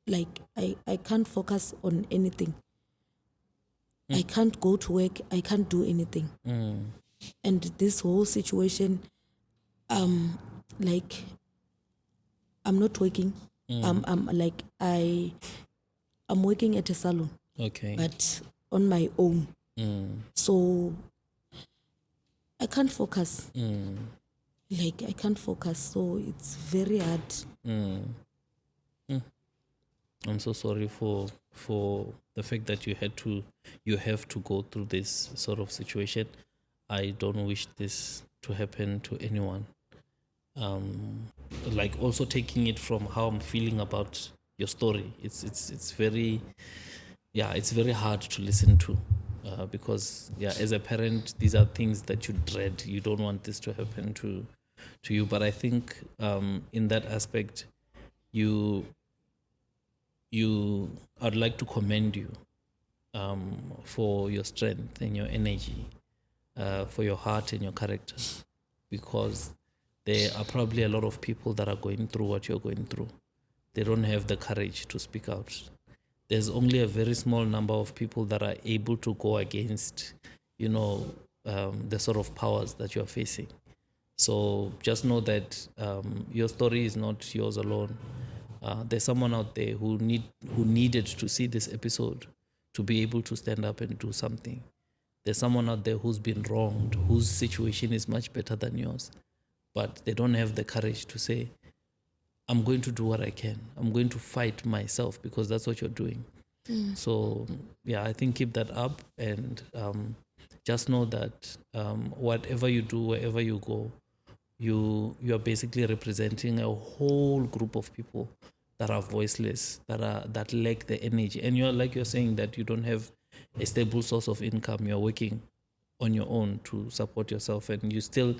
Speaker 1: Like, I can't focus on anything. I can't go to work. I can't do anything. And this whole situation, like, I'm not working. I'm like, I'm working at a salon.
Speaker 2: Okay.
Speaker 1: But on my own. So I can't focus. Like, I can't focus. So it's very hard.
Speaker 2: I'm so sorry for the fact that you have to go through this sort of situation. I don't wish this to happen to anyone. Like, also taking it from how I'm feeling about your story, it's very, it's very hard to listen to, because as a parent, these are things that you dread. You don't want this to happen to you. But I think in that aspect, I'd like to commend you for your strength and your energy, for your heart and your character, because there are probably a lot of people that are going through what you're going through. They don't have the courage to speak out. There's only a very small number of people that are able to go against, the sort of powers that you're facing. So just know that your story is not yours alone. There's someone out there who needed to see this episode to be able to stand up and do something. There's someone out there who's been wronged, whose situation is much better than yours, but they don't have the courage to say, I'm going to do what I can. I'm going to fight myself, because that's what you're doing. So, I think keep that up, and just know that whatever you do, wherever you go, you're basically representing a whole group of people that are voiceless, that lack the energy. And you're saying that you don't have a stable source of income. You're working on your own to support yourself, and you still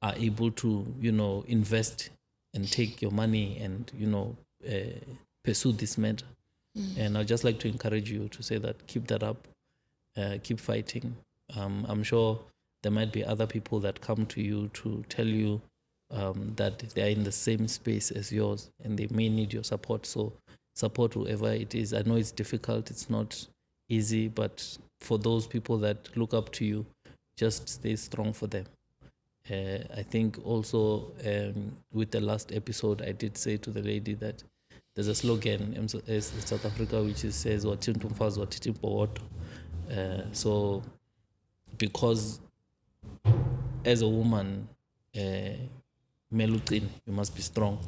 Speaker 2: are able to invest and take your money and pursue this matter. And I'd just like to encourage you to say that keep that up, keep fighting. I'm sure there might be other people that come to you to tell you that they are in the same space as yours, and they may need your support. So support whoever it is. I know it's difficult, it's not easy, but for those people that look up to you, just stay strong for them. I think also with the last episode, I did say to the lady that there's a slogan in South Africa which says "Wathinta umfazi wathinta imbokodo." So because as a woman, you must be strong,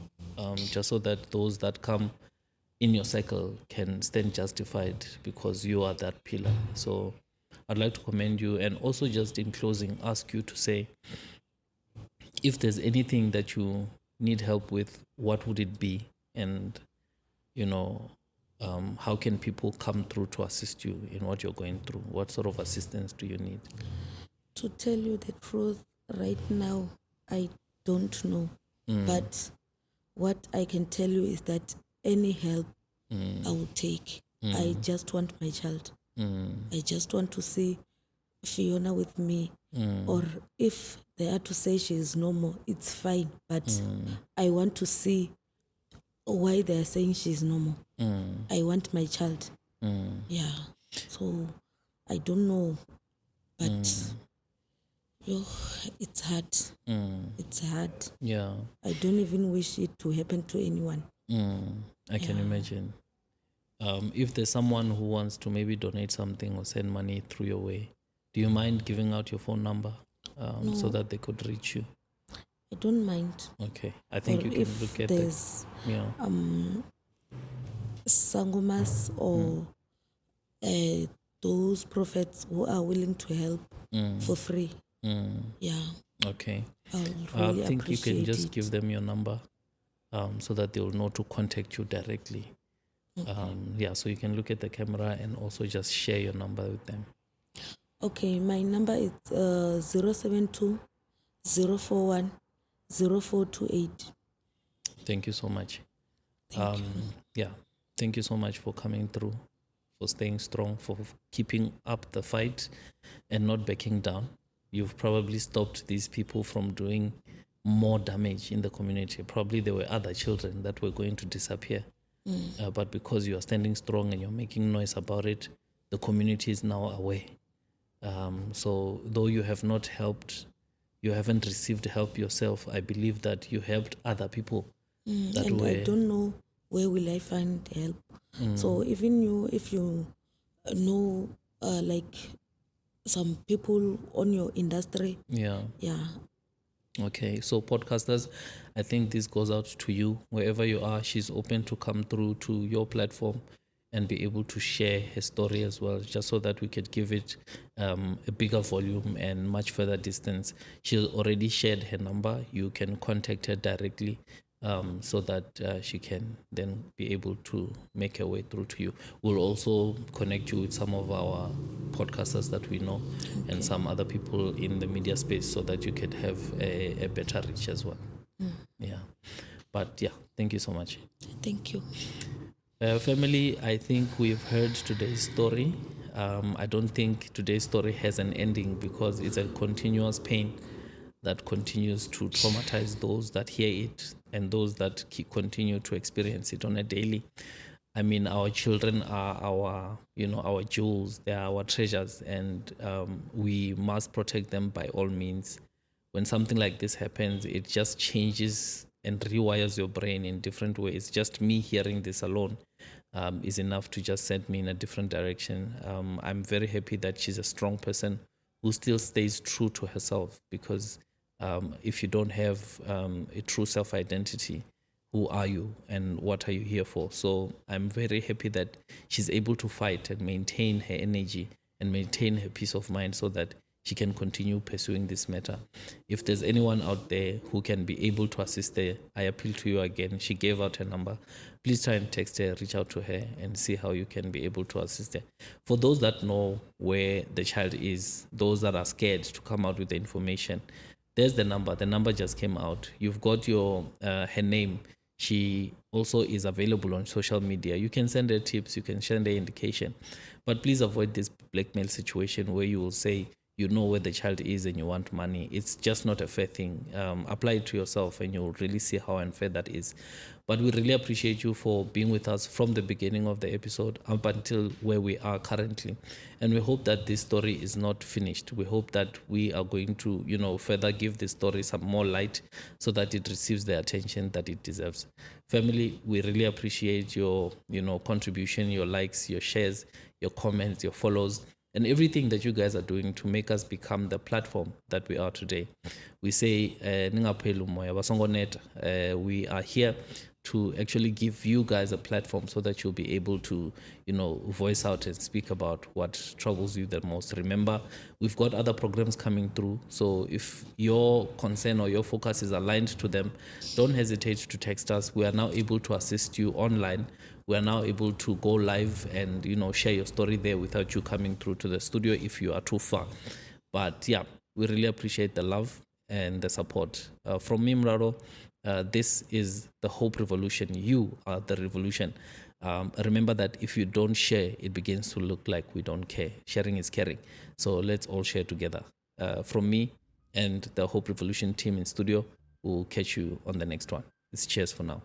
Speaker 2: just so that those that come in your cycle can stand justified, because you are that pillar. So I'd like to commend you, and also just in closing ask you to say, if there's anything that you need help with, what would it be? And how can people come through to assist you in what you're going through? What sort of assistance do you need?
Speaker 1: To tell you the truth, right now, I don't know. But what I can tell you is that any help I will take. I just want my child. I just want to see Fiona with me. Or if they are to say she is normal, it's fine. But I want to see why they are saying she is normal. I want my child. Yeah. So I don't know. But it's hard. It's hard.
Speaker 2: Yeah.
Speaker 1: I don't even wish it to happen to anyone.
Speaker 2: I can imagine. If there's someone who wants to maybe donate something or send money through your way, do you mind giving out your phone number so that they could reach you?
Speaker 1: I don't mind.
Speaker 2: Okay. I think
Speaker 1: Or
Speaker 2: you can
Speaker 1: if
Speaker 2: look at
Speaker 1: there's sangomas or those prophets who are willing to help for free. Yeah.
Speaker 2: Okay.
Speaker 1: I'll really
Speaker 2: I think you can
Speaker 1: appreciate
Speaker 2: just
Speaker 1: it.
Speaker 2: give them your number so that they'll know to contact you directly. Yeah, so you can look at the camera and also just share your number with them.
Speaker 1: Okay, my number is 072 041 0428.
Speaker 2: Thank you so much.
Speaker 1: Thank you.
Speaker 2: Yeah, thank you so much for coming through, for staying strong, for keeping up the fight and not backing down. You've probably stopped these people from doing more damage in the community. Probably there were other children that were going to disappear. But because you are standing strong and you're making noise about it, the community is now aware. So though you have not helped, you haven't received help yourself, I believe that you helped other people. That
Speaker 1: And I
Speaker 2: were,
Speaker 1: don't know where will I find help. So even you, if you know like some people on your industry,
Speaker 2: yeah.
Speaker 1: yeah,
Speaker 2: Okay, so podcasters, I think this goes out to you wherever you are. She's open to come through to your platform and be able to share her story as well, just so that we could give it a bigger volume and much further distance. She already shared her number. You can contact her directly so that she can then be able to make her way through to you. We'll also connect you with some of our podcasters that we know and some other people in the media space so that you could have a better reach as well. Yeah. But yeah, thank you so much.
Speaker 1: thank you.
Speaker 2: Family, I think we've heard today's story. I don't think today's story has an ending because it's a continuous pain that continues to traumatize those that hear it and those that continue to experience it on a daily. I mean, our children are our jewels. They are our treasures, and we must protect them by all means. When something like this happens, it just changes and rewires your brain in different ways. Just me hearing this alone is enough to just send me in a different direction. I'm very happy that she's a strong person who still stays true to herself, because if you don't have a true self-identity, who are you and what are you here for? So I'm very happy that she's able to fight and maintain her energy and maintain her peace of mind so that she can continue pursuing this matter. If there's anyone out there who can be able to assist her, I appeal to you again. She gave out her number. Please try and text her, reach out to her, and see how you can be able to assist her. For those that know where the child is, those that are scared to come out with the information, there's the number. The number just came out. You've got your her name. She also is available on social media. You can send her tips, you can send her indication, but please avoid this blackmail situation where you will say you know where the child is and you want money. It's just not a fair thing. Apply it to yourself and you'll really see how unfair that is. But we really appreciate you for being with us from the beginning of the episode up until where we are currently. And we hope that this story is not finished. We hope that we are going to, further give this story some more light so that it receives the attention that it deserves. Family, we really appreciate your, contribution, your likes, your shares, your comments, your follows, and everything that you guys are doing to make us become the platform that we are today. We say, we are here to actually give you guys a platform so that you'll be able to, voice out and speak about what troubles you the most. Remember, we've got other programs coming through. So if your concern or your focus is aligned to them, don't hesitate to text us. We are now able to assist you online. We are now able to go live and, share your story there without you coming through to the studio if you are too far. But yeah, we really appreciate the love and the support. From me, Mraro, this is the Hope Revolution. You are the revolution. Remember that if you don't share, it begins to look like we don't care. Sharing is caring. So let's all share together. From me and the Hope Revolution team in studio, we'll catch you on the next one. It's cheers for now.